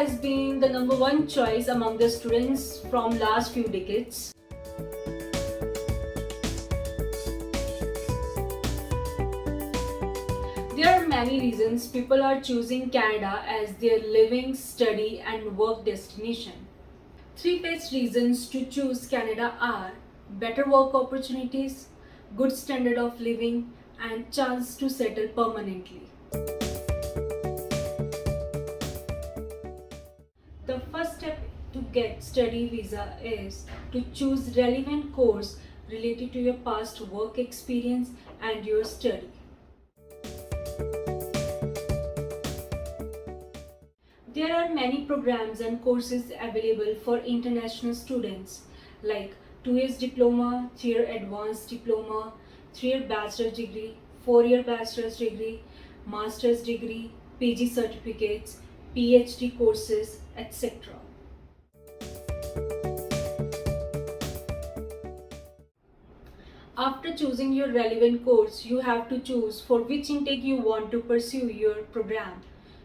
has been the number one choice among the students from last few decades. There are many reasons people are choosing Canada as their living, study and work destination. Three best reasons to choose Canada are better work opportunities, good standard of living and chance to settle permanently. The first step to get study visa is to choose relevant course related to your past work experience and your study. There are many programs and courses available for international students like 2 years diploma, 3 year advanced diploma, 3 year bachelor's degree, 4 year bachelor's degree, master's degree, PG certificates, PhD courses, etc. After choosing your relevant course, you have to choose for which intake you want to pursue your program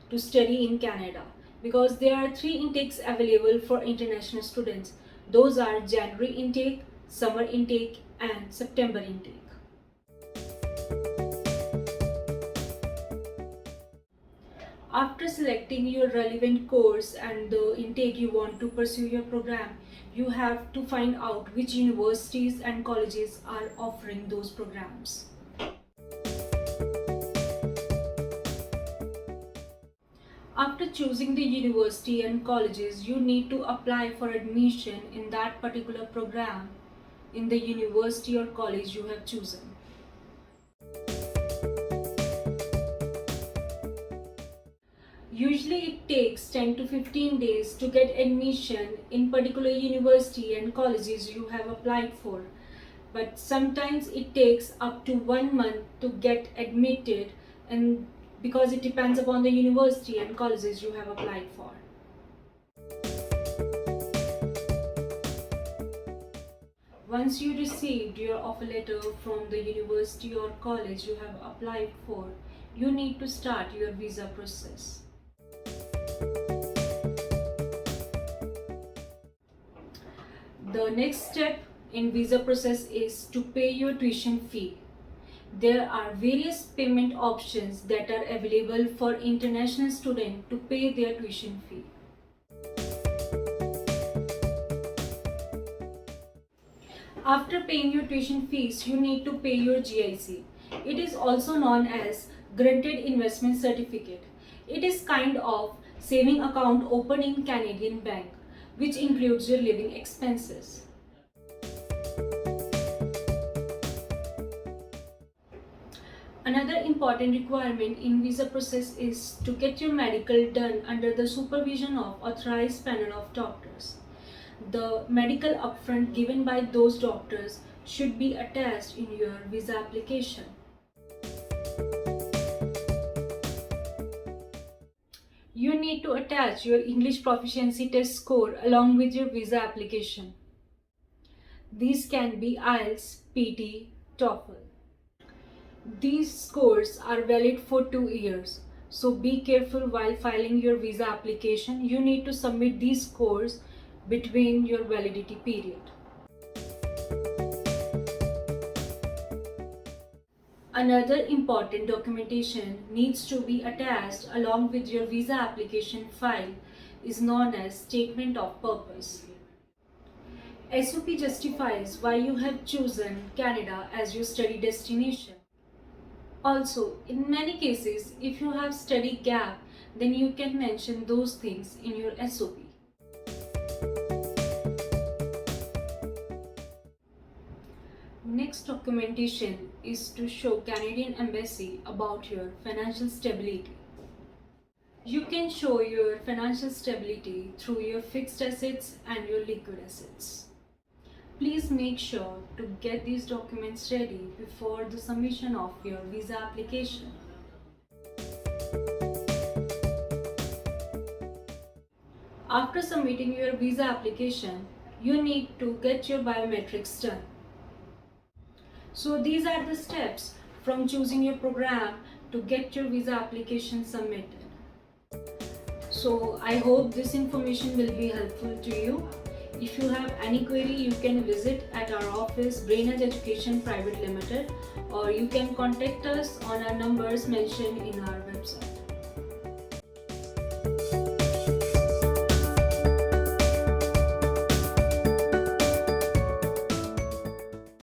to study in Canada, because there are three intakes available for international students. Those are January intake, summer intake and September intake. After selecting your relevant course and the intake you want to pursue your program, you have to find out which universities and colleges are offering those programs. After choosing the university and colleges, you need to apply for admission in that particular program in the university or college you have chosen. Usually it takes 10 to 15 days to get admission in particular university and colleges you have applied for. But sometimes it takes up to 1 month to get admitted, and because it depends upon the university and colleges you have applied for. Once you received your offer letter from the university or college you have applied for, you need to start your visa process. The next step in visa process is to pay your tuition fee. There are various payment options that are available for international students to pay their tuition fee. After paying your tuition fees, you need to pay your GIC. It is also known as Granted Investment Certificate. It is kind of saving account opened in Canadian bank, which includes your living expenses. Another important requirement in visa process is to get your medical done under the supervision of authorized panel of doctors. The medical upfront given by those doctors should be attached in your visa application. You need to attach your English proficiency test score along with your visa application. These can be IELTS, PT, TOEFL. These scores are valid for 2 years. So be careful while filing your visa application. You need to submit these scores between your validity period. Another important documentation needs to be attached along with your visa application file is known as Statement of Purpose. S.O.P justifies why you have chosen Canada as your study destination. Also, in many cases, if you have study gap, then you can mention those things in your S.O.P. Next documentation is to show Canadian Embassy about your financial stability. You can show your financial stability through your fixed assets and your liquid assets. Please make sure to get these documents ready before the submission of your visa application. After submitting your visa application, you need to get your biometrics done. So these are the steps from choosing your program to get your visa application submitted. So I hope this information will be helpful to you. If you have any query, you can visit at our office, BrainEdge Education Private Limited, or you can contact us on our numbers mentioned in our website.